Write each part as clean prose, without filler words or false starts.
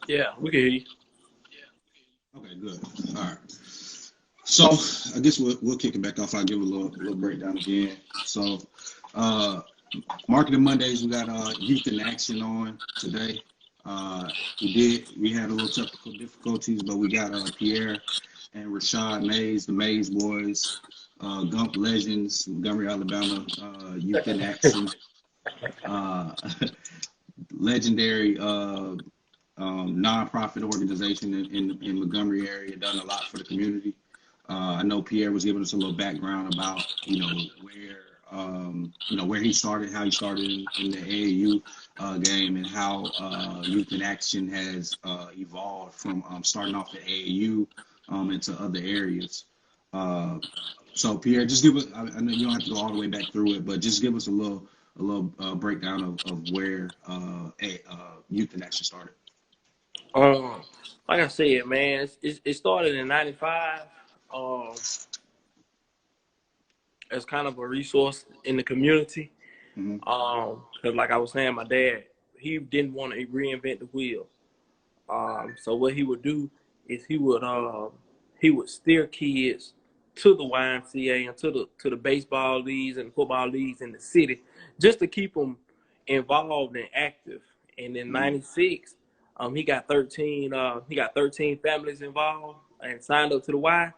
Yeah, we can hear you. Okay, good. All right. So I guess we'll kick it back off. I'll give a little breakdown again. So uh Marketing Mondays, we got Youth in Action on today. Uh we had a little technical difficulties, but we got Pierre and Rashad Mays, the Mays boys, Gump Legends, Montgomery, Alabama, Youth in Action, uh legendary nonprofit organization in Montgomery area, done a lot for the community. I know Pierre was giving us a little background about where he started, how he started in the AAU game, and how Youth in Action has evolved from starting off at AAU into other areas. Uh, so Pierre, just give us. I know you don't have to go all the way back through it, but just give us a little breakdown of where Youth in Action started. Um, like I said, man, it started in '95. Um, as kind of a resource in the community. Mm-hmm. Because like I was saying, my dad, he didn't want to reinvent the wheel. So what he would do is he would steer kids to the YMCA and to the baseball leagues and football leagues in the city, just to keep them involved and active. And in Mm-hmm. '96, he got 13 families involved and signed up to the Y.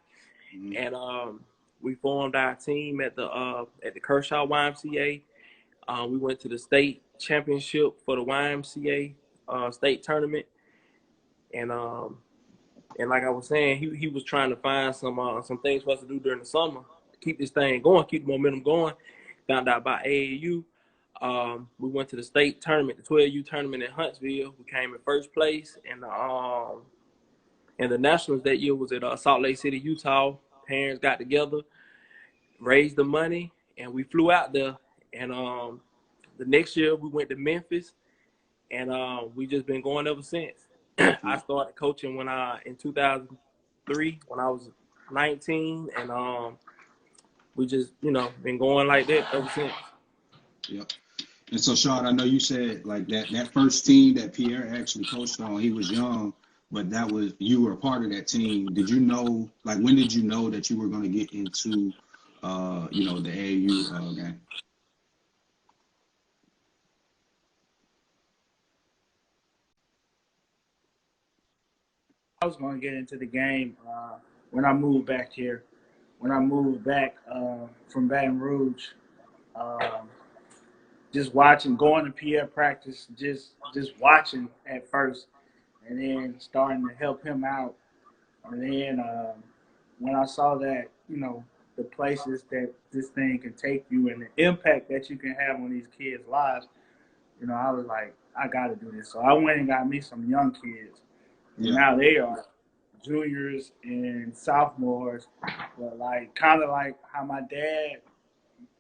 Mm-hmm. And we formed our team at the Kershaw YMCA. We went to the state championship for the YMCA state tournament, and like I was saying, he was trying to find some things for us to do during the summer to keep this thing going, keep the momentum going. Found out about AAU. We went to the state tournament, the 12U tournament in Huntsville. We came in first place, and the nationals that year was at Salt Lake City, Utah. Parents got together, raised the money, and we flew out there. And the next year we went to Memphis, and we just been going ever since. I Yeah. started coaching in 2003 when I was 19, and we just been going like that ever since. Yep. And so, Sean, I know you said like that first team that Pierre actually coached on, he was young, but that was you were a part of that team. Did you know, like, when did you know that you were going to get into, the AAU game? I was going to get into the game when I moved back here. When I moved back from Baton Rouge, um, just watching, going to Pierre practice, just watching at first, and then starting to help him out. And then when I saw that, the places that this thing can take you and the impact that you can have on these kids' lives, I was like, I got to do this. So I went and got me some young kids, and Yeah. now they are juniors and sophomores, but like kind of like how my dad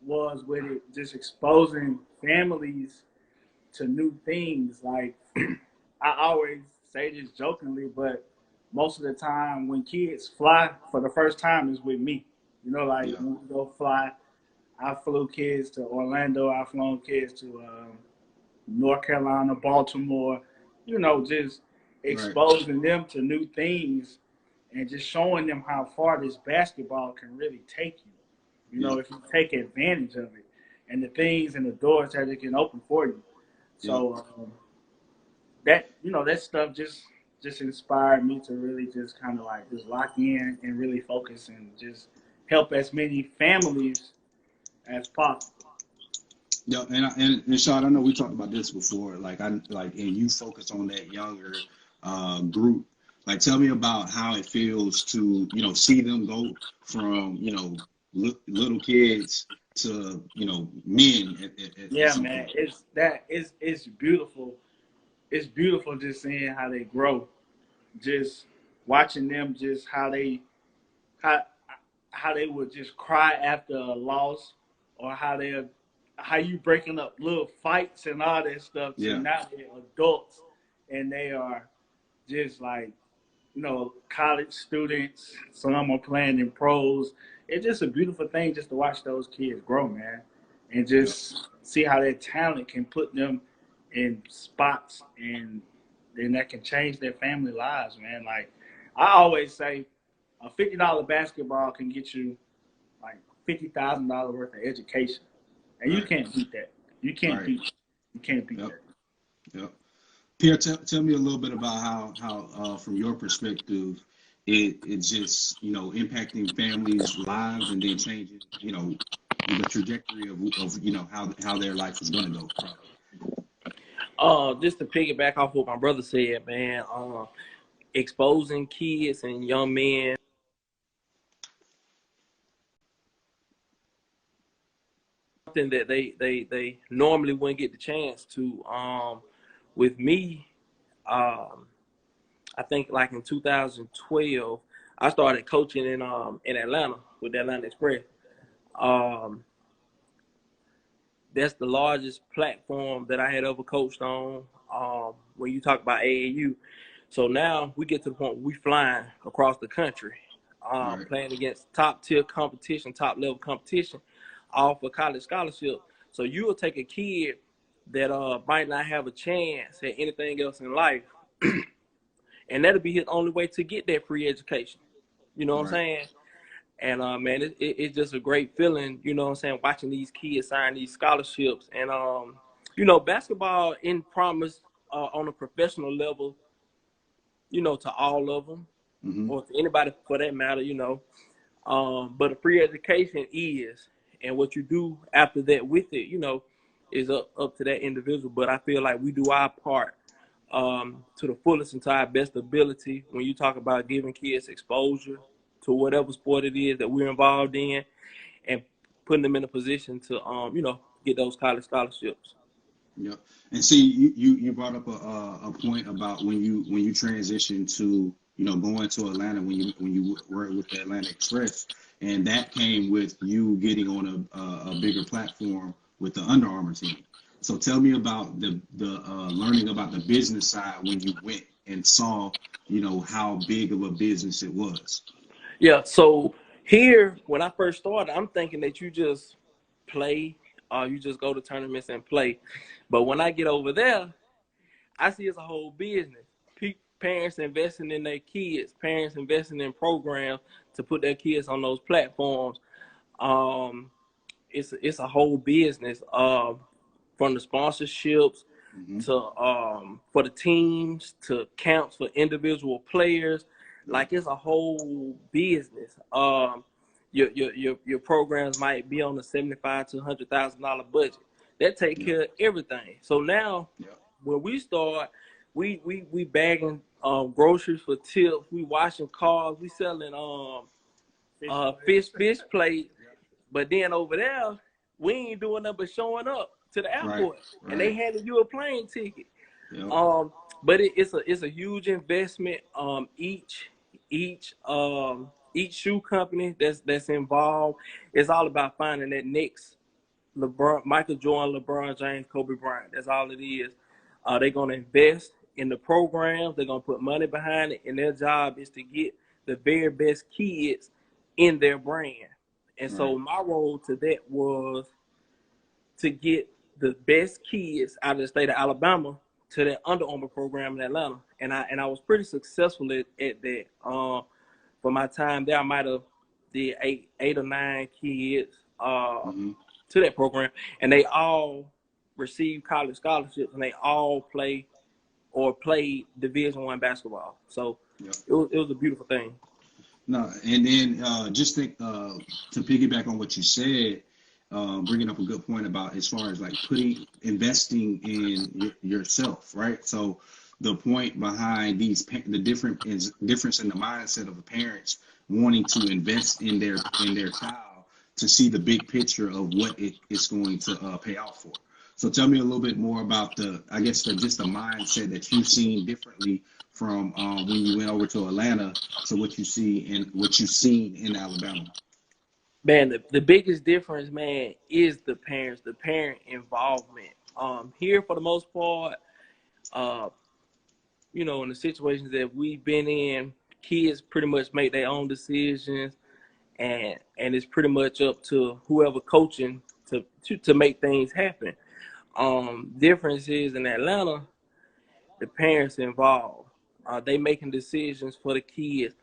was with it, just exposing families to new things. Like I always say this jokingly, but most of the time when kids fly for the first time is with me. Like Yeah. when we go fly, I flew kids to Orlando, I flown kids to North Carolina, Baltimore, just Right. exposing them to new things and just showing them how far this basketball can really take you. Yeah. If you take advantage of it and the things and the doors that it can open for you. Yeah. So that stuff just inspired me to really just kind of like just lock in and really focus and just help as many families as possible. Yeah. And Sean, I know we talked about this before. And you focus on that younger group. Like, tell me about how it feels to see them go from little kids to men at Yeah, some man, point. it's beautiful. It's beautiful just seeing how they grow, just watching them, just how how they would just cry after a loss, or how you breaking up little fights and all that stuff. To Yeah. now they're adults and they are just like college students. Some are playing in pros. It's just a beautiful thing just to watch those kids grow, man, and Yeah. just see how their talent can put them in spots and and that can change their family lives, man. Like I always say, a $50 basketball can get you like $50,000 worth of education, and you Right. can't beat that. You can't Right. beat. You can't beat Yep. that. Yep. Pierre, tell me a little bit about how from your perspective, it's just impacting families' lives and then changing the trajectory of how their life is going to go. Probably. Just to piggyback off what my brother said, man. Exposing kids and young men something that they normally wouldn't get the chance to. With me, I think like in 2012, I started coaching in Atlanta with the Atlanta Express. Um, that's the largest platform that I had ever coached on. When you talk about AAU, so now we get to the point where we flying across the country, Right. playing against top tier competition, top level competition, all for college scholarship. So you will take a kid that might not have a chance at anything else in life, and that'll be his only way to get that free education. You know what I'm Right. saying? And man, it's just a great feeling, you know what I'm saying, watching these kids sign these scholarships. And basketball in promise on a professional level, to all of them, Mm-hmm. or to anybody for that matter, but a free education is, and what you do after that with it, is up to that individual. But I feel like we do our part to the fullest and to our best ability when you talk about giving kids exposure to whatever sport it is that we're involved in, and putting them in a position to get those college scholarships. Yep. And see, you brought up a point about when you transition to going to Atlanta when you were with the Atlanta Express, and that came with you getting on a bigger platform with the Under Armour team. So tell me about the learning about the business side when you went and saw how big of a business it was. Yeah. So here, when I first started, I'm thinking that you just play, you just go to tournaments and play. But when I get over there, I see it's a whole business. Parents investing in their kids, parents investing in programs to put their kids on those platforms. Um, it's a whole business. From the sponsorships Mm-hmm. to for the teams to camps for individual players. Yep. Like it's a whole business. Your programs might be on the $75,000 to $100,000 budget. That take Yep. care of everything. So now Yep. when we start, we bagging groceries for tips. We washing cars. We selling fish plate. But then over there, we ain't doing nothing but showing up to the Right. airport, and they Right. handed you a plane ticket. Yep. But it's a huge investment. Each shoe company that's involved, it's all about finding that next LeBron, Michael Jordan, LeBron James, Kobe Bryant. That's all it is. They're gonna invest in the programs. They're gonna put money behind it, and their job is to get the very best kids in their brand. And Right. so my role to that was to get the best kids out of the state of Alabama to that Under Armour program in Atlanta, and I was pretty successful at that. For my time there, I might have did eight or nine kids Mm-hmm. to that program, and they all received college scholarships, and they all play or played Division I basketball. So Yep. it was a beautiful thing. No, and then just think to piggyback on what you said, bringing up a good point about as far as like investing in yourself, right? So the point behind the difference in the mindset of the parents wanting to invest in their child to see the big picture of what it's going to pay off for. So tell me a little bit more about I guess just the mindset that you've seen differently from when you went over to Atlanta to what you've seen in Alabama. Man, the biggest difference, man, is the parent involvement. Here for the most part, uh, in the situations that we've been in, kids pretty much make their own decisions, and it's pretty much up to whoever coaching to make things happen. Difference is in Atlanta, the parents involved. They making decisions for the kids,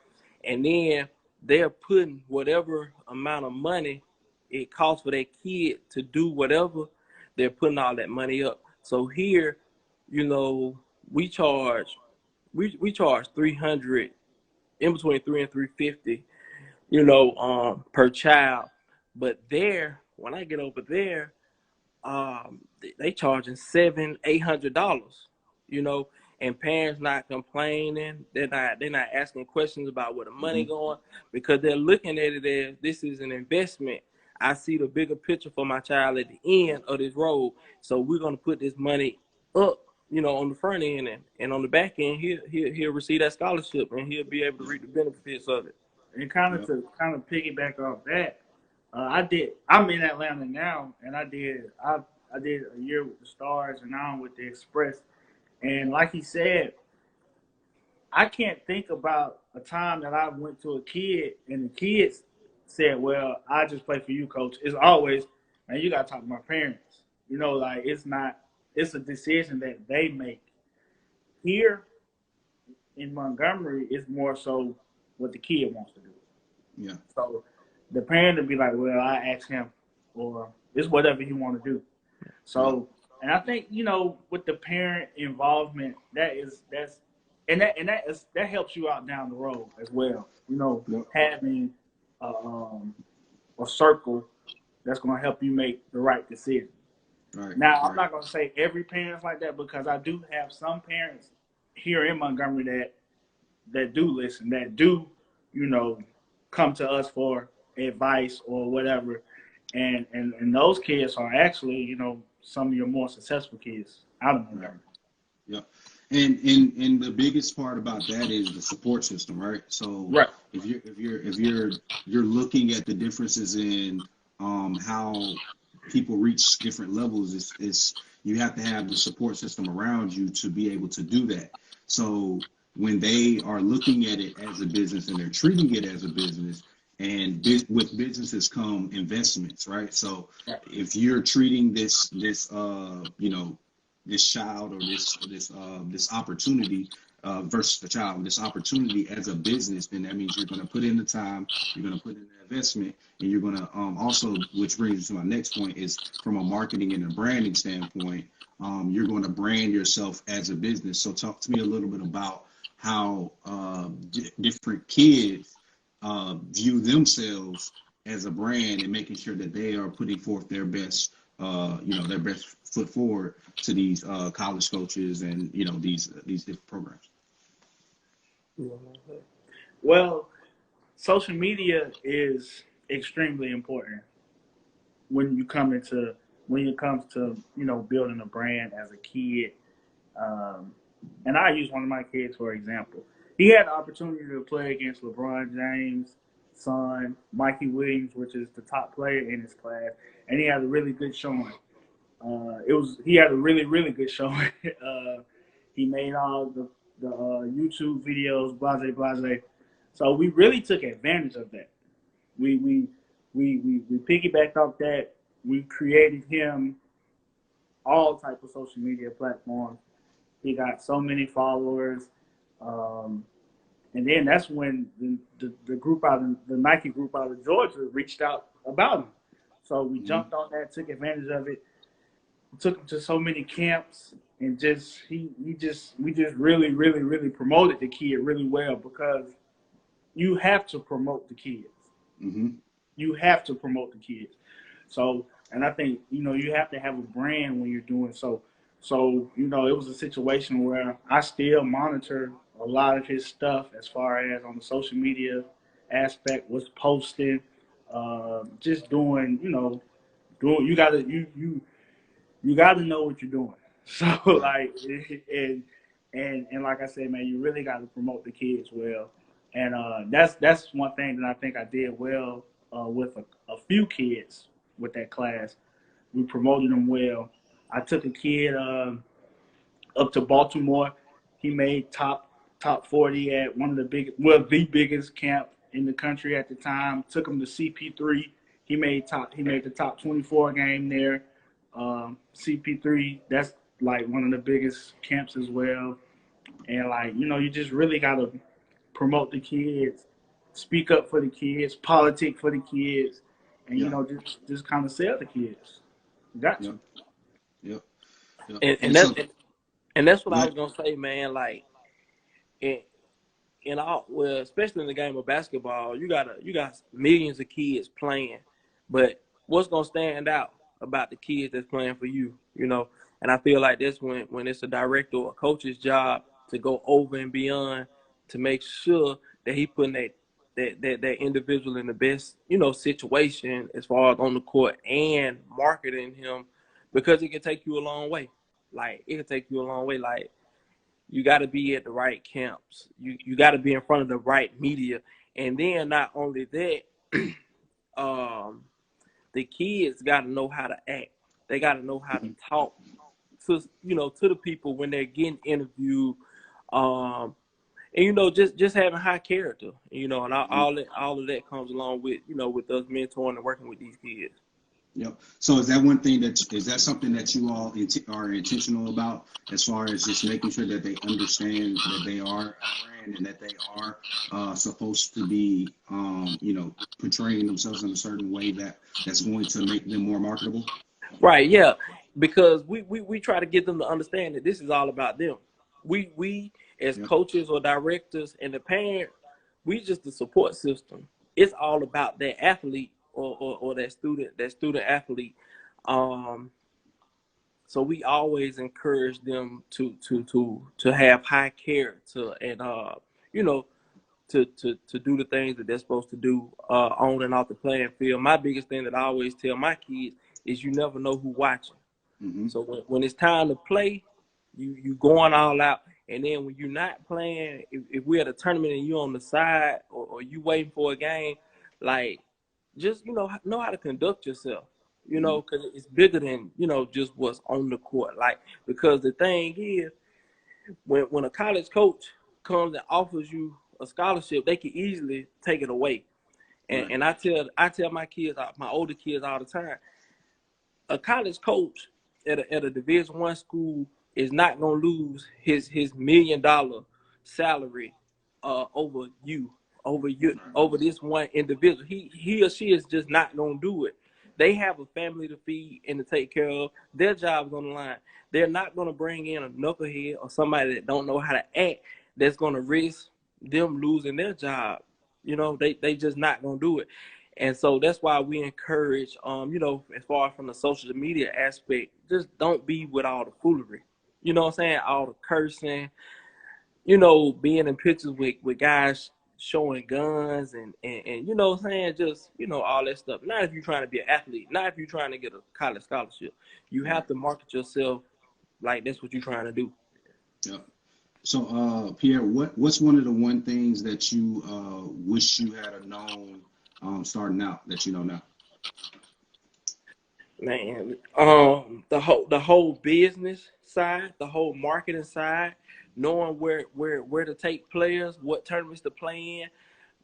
and then they're putting whatever amount of money it costs for that kid to do whatever. They're putting all that money up. So here, we charge we charge 300, in between 3 and 350, per child. But there, when I get over there, they charging $700-800, you know, and parents not complaining. They're not asking questions about where the money Mm-hmm. going, because they're looking at it as this is an investment. I see the bigger picture for my child at the end of this road, so we're gonna put this money up, on the front end, and on the back end, he'll receive that scholarship, and he'll be able to reap the benefits of it. And kind of Yep. to kind of piggyback off that, I'm in Atlanta now, and I did a year with the Stars, and now I'm with the Express. And like he said, I can't think about a time that I went to a kid and the kids said, "Well, I just play for you, coach." It's always, man, you gotta talk to my parents. Like it's not. It's a decision that they make. Here in Montgomery, it's more so what the kid wants to do. Yeah. So the parent would be like, "Well, I asked him," or it's whatever he want to do. Yeah. So, and I think with the parent involvement, that helps you out down the road as well. Yep. Having a, a circle that's going to help you make the right decision. Right. Now, I'm Right. not going to say every parent's like that, because I do have some parents here in Montgomery that do listen, that do, come to us for advice or whatever. And those kids are actually, some of your more successful kids out of Right. Montgomery. Yeah. And the biggest part about that is the support system, right? So Right. if you're looking at the differences in how people reach different levels, is you have to have the support system around you to be able to do that. So when they are looking at it as a business and they're treating it as a business, and with businesses come investments, right? So Right. if you're treating this child or this opportunity versus the child, this opportunity as a business, then that means you're going to put in the time, you're going to put in the investment, and you're going to also, which brings me to my next point, is from a marketing and a branding standpoint, you're going to brand yourself as a business. So talk to me a little bit about how different kids view themselves as a brand, and making sure that they are putting forth their best foot forward to these college coaches and these different programs. Well, social media is extremely important when you come into when it comes to building a brand as a kid. Um, and I use one of my kids for example. He had the opportunity to play against LeBron James' son, Mikey Williams, which is the top player in his class, and he had a really good showing. He had a really really good showing. He made all the YouTube videos, blase blase. So we really took advantage of that. We piggybacked off that. We created him all type of social media platforms. He got so many followers, um, and then that's when the group the Nike group out of Georgia reached out about him. So we Mm-hmm. jumped on that, took advantage of it, took him to so many camps, and we just really really really promoted the kid really well, because you have to promote the kids. Mm-hmm. You have to promote the kids. So, and I think you have to have a brand when you're doing so. So, it was a situation where I still monitor a lot of his stuff as far as on the social media aspect, was posting, just doing, doing. You got to know what you're doing. So, Right. like, and like I said, man, you really got to promote the kids well. And that's one thing that I think I did well with a few kids with that class. We promoted them well. I took a kid up to Baltimore. He made top 40 at one of the biggest camp in the country at the time. Took him to CP3. He made the top 24 game there. CP3, that's like one of the biggest camps as well. And like, you just really gotta promote the kids, speak up for the kids, politic for the kids, and Yeah. just kind of sell the kids. You got Yep. to. Yep. Yep. And And so, and that's what go I ahead. was gonna say, man. Like in well, especially in the game of basketball, you got millions of kids playing, but what's gonna stand out about the kids that's playing for you, you know? And I feel like that's when it's a director or a coach's job to go over and beyond to make sure that he putting that individual in the best, situation as far as on the court and marketing him because it can take you a long way. Like it can take you a long way. Like you got to be at the right camps. You got to be in front of the right media, and then not only that, um, the kids got to know how to act. They got to know how to Mhm. talk to the people when they're getting interviewed, um, and just having high character. And Mhm. all of that comes along with with us mentoring and working with these kids. Yep. So is that one thing is that something that you all are intentional about as far as just making sure that they understand that they are a brand and that they are supposed to be, portraying themselves in a certain way that's going to make them more marketable? Right, yeah. Because we try to get them to understand that this is all about them. We as Yep. coaches or directors and the parent, we just the support system. It's all about that athlete or that student athlete. Um so we always encourage them to have high character and you know to do the things that they're supposed to do on and off the playing field. My biggest thing that I always tell my kids is you never know who's watching. Mm-hmm. So when it's time to play, you going all out. And then when you're not playing, if we're at a tournament and you on the side or you waiting for a game, like just know how to conduct yourself. Mm-hmm. Because it's bigger than just what's on the court. Like because the thing is, when a college coach comes and offers you a scholarship, they can easily take it away. And, Right. and I tell my kids, my older kids all the time, a college coach at a Division I school is not gonna lose his $1 million salary over you, over this one individual. He or she is just not gonna do it. They have a family to feed and to take care of. Their job's on the line. They're not gonna bring in a knucklehead or somebody that don't know how to act that's gonna risk them losing their job. They just not gonna do it. And so that's why we encourage, as far as from the social media aspect, just don't be with all the foolery. You know what I'm saying? All the cursing, being in pictures with guys showing guns and you know what I'm saying? Just, all that stuff. Not if you're trying to be an athlete, not if you're trying to get a college scholarship. You Right. have to market yourself like that's what you're trying to do. Yep. So, Pierre, what's one of the one things that you wish you had known starting out that you know now? Man, the whole business side, the whole marketing side, knowing where to take players, what tournaments to play in.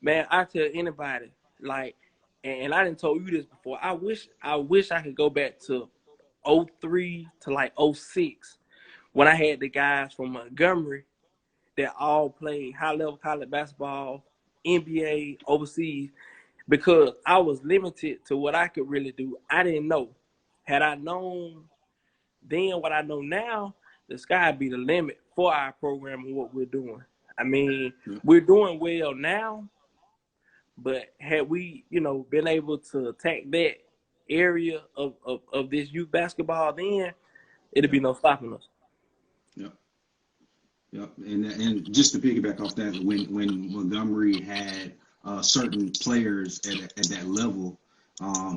Man, I tell anybody, like, and I didn't told you this before. I wish I could go back to '03 to like '06 when I had the guys from Montgomery that all played high level college basketball, NBA, overseas, because I was limited to what I could really do. I didn't know. Had I known then what I know now, the sky be the limit for our program and what we're doing. I mean, Yep. we're doing well now, but had we, been able to attack that area of this youth basketball, then it'd be Yep. no stopping us. Yep. Yep. And just to piggyback off that, when Montgomery had certain players at that level,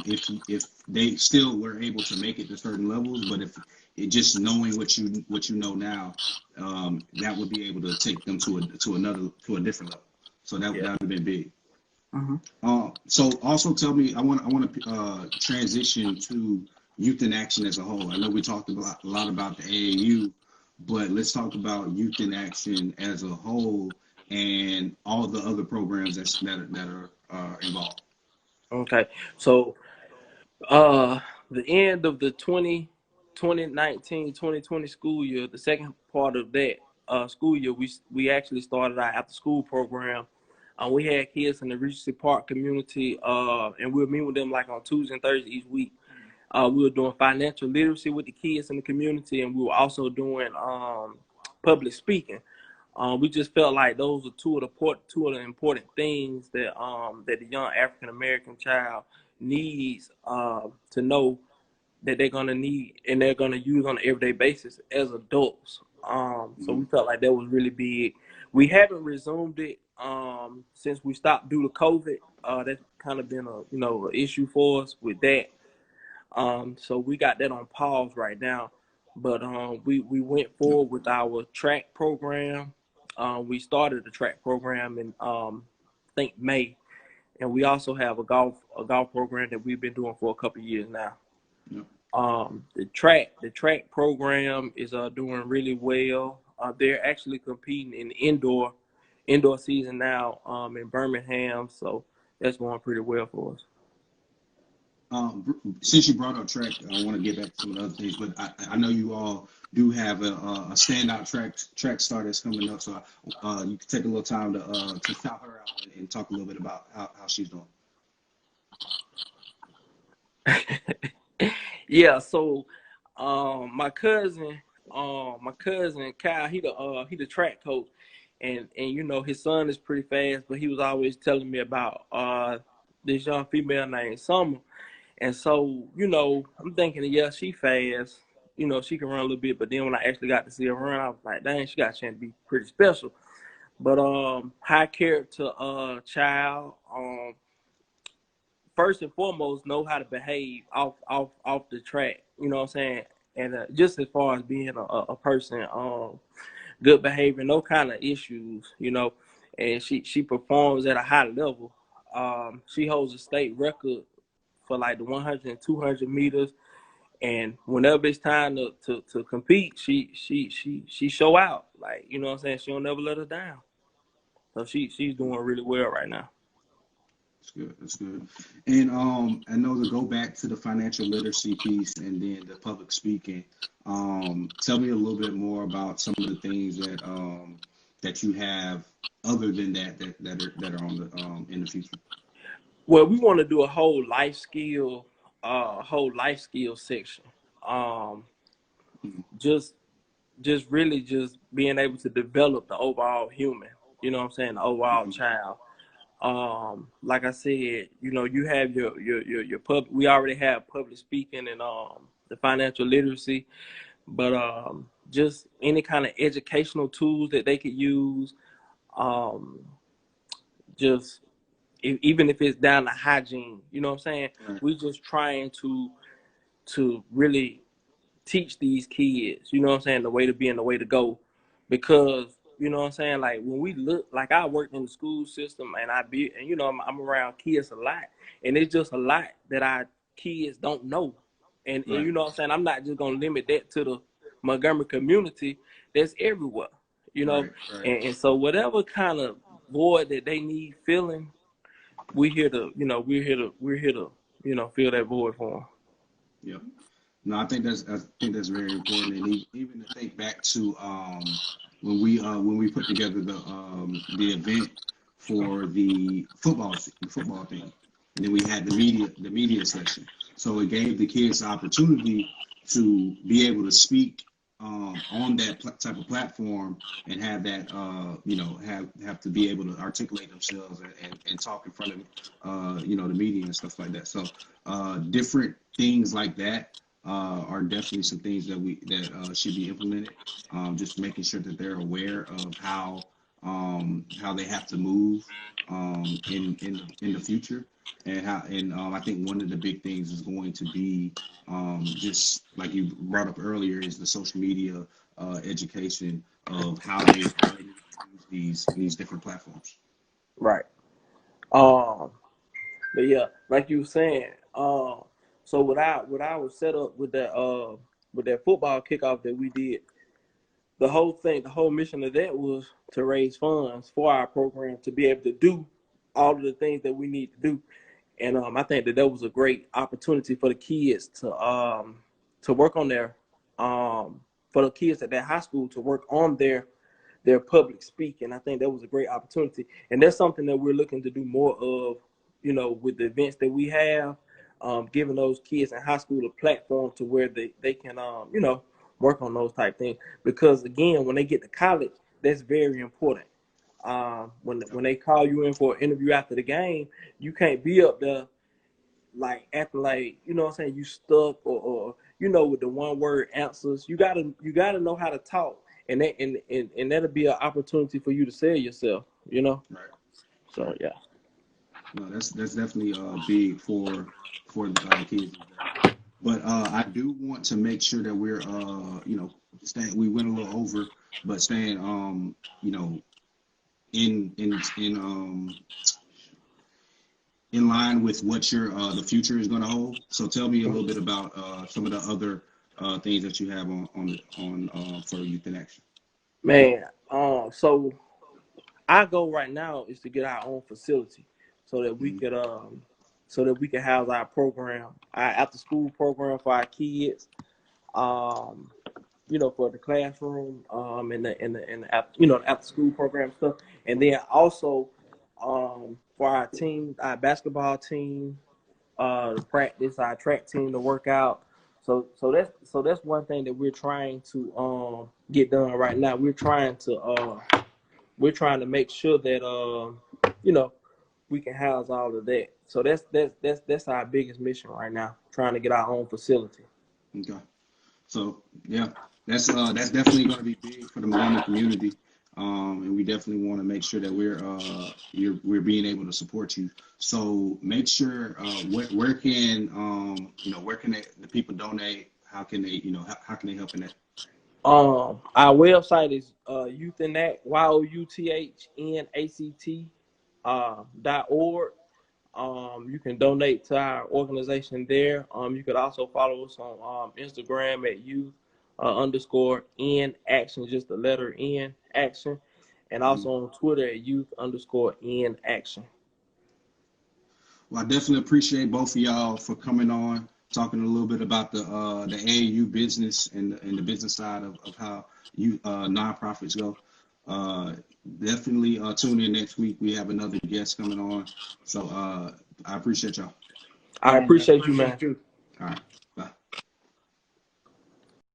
if they still were able to make it to certain levels, but if it just knowing what you know now, that would be able to take them to a different level. So that Yeah. would have been big. Mm-hmm. So also tell me, I want to transition to youth in action as a whole. I know we talked a lot about the AAU, but let's talk about youth in action as a whole and all the other programs that are involved. Okay. So, uh, the end of the 2019-2020 school year, the second part of that. school year, we actually started our after school program. We had kids in the Regency Park community, and we would meet with them like on Tuesday and Thursday each week. We were doing financial literacy with the kids in the community, and we were also doing public speaking. We just felt like those are two of the important things that that the young African American child needs to know that they're gonna need and they're gonna use on an everyday basis as adults. So we felt like that was really big. We haven't resumed it since we stopped due to COVID. That's kind of been an issue for us with that. So we got that on pause right now. But we went forward with our track program. We started the track program in I think May, and we also have a golf program that we've been doing for a couple of years now. Yep. The track program is doing really well. They're actually competing in the indoor season now in Birmingham, so that's going pretty well for us. Since you brought up track, I want to get back to some of the other things, but I know you all do have a standout track star that's coming up, so you can take a little time to shout her out and talk a little bit about how she's doing. Yeah, so my cousin Kyle, he the track coach, and his son is pretty fast, but he was always telling me about this young female named Summer. And so, I'm thinking, yeah, she fast. She can run a little bit. But then when I actually got to see her run, I was like, dang, she got a chance to be pretty special. But high character child. First and foremost, know how to behave off the track. You know what I'm saying? And just as far as being a person, good behavior, no kind of issues. And she performs at a high level. She holds a state record for like the 100 and 200 meters, and whenever it's time to compete, she show out. Like, you know what I'm saying? She don't never let us down. So she's doing really well right now. That's good. And I know to go back to the financial literacy piece and then the public speaking. Tell me a little bit more about some of the things that you have other than that are on the in the future. Well, we want to do a whole life skill section. Just really just being able to develop the overall human. You know what I'm saying? The overall child. Like I said, you have your pub. We already have public speaking and the financial literacy, but just any kind of educational tools that they could use. Just even if it's down to hygiene, you know what I'm saying? Right. We just trying to really teach these kids, you know what I'm saying, the way to be and the way to go. Because, you know what I'm saying, like when we look, like I worked in the school system and I'm around kids a lot, and it's just a lot that our kids don't know. And Right. you know what I'm saying, I'm not just gonna limit that to the Montgomery community. That's everywhere, Right. and so whatever kind of void that they need filling, we're here to fill that void for them. Yep. No, I think that's very important, and even to think back to when we put together the event for the football thing, and then we had the media session. So it gave the kids the opportunity to be able to speak on that type of platform and have that have to be able to articulate themselves and talk in front of the media and stuff like that. So different things like that are definitely some things that should be implemented. Just making sure that they're aware of how they have to move in the future, and I think one of the big things is going to be just like you brought up earlier is the social media education of how they use these different platforms. Right. But yeah, like you were saying, so what I was set up with that football kickoff that we did, the whole mission of that was to raise funds for our program to be able to do all of the things that we need to do. And I think that was a great opportunity for the kids to work on for the kids at that high school to work on their their public speaking. I think that was a great opportunity, and that's something that we're looking to do more of. With the events that we have, giving those kids in high school a platform to where they can work on those type things. Because again, when they get to college, that's very important. When they call you in for an interview after the game, you can't be up there like acting like what I'm saying, you stuck or with the one word answers. You gotta know how to talk, and that'll be an opportunity for you to sell yourself. Right. So yeah. No, that's definitely big for the kids. But I do want to make sure that we're staying. We went a little over, but staying in line with what your the future is going to hold. So tell me a little bit about some of the other things that you have on for Youth in Action. Man, so our goal right now is to get our own facility so that we Mm-hmm. could house our program, our after school program for our kids. Um, for the classroom, the after school program stuff, and then also for our team, our basketball team, to practice, our track team to work out. So that's one thing that we're trying to get done right now. We're trying to make sure that we can house all of that. So that's our biggest mission right now, trying to get our own facility. Okay. So yeah, that's definitely going to be big for the Montgomery community, and we definitely want to make sure that we're being able to support you. So make sure where can the people donate? How can they how can they help in that? Our website is youthanAct, youtHNACT .org. You can donate to our organization there. You could also follow us on Instagram at youth underscore in action, just the letter in action, and Mhm. also on Twitter at youth underscore in action. Well, I definitely appreciate both of y'all for coming on, talking a little bit about the AAU business and the business side of how you nonprofits go. Uh, Definitely tune in next week. We have another guest coming on. So I appreciate y'all. I Yeah, man. appreciate you, man. Appreciate you. All right.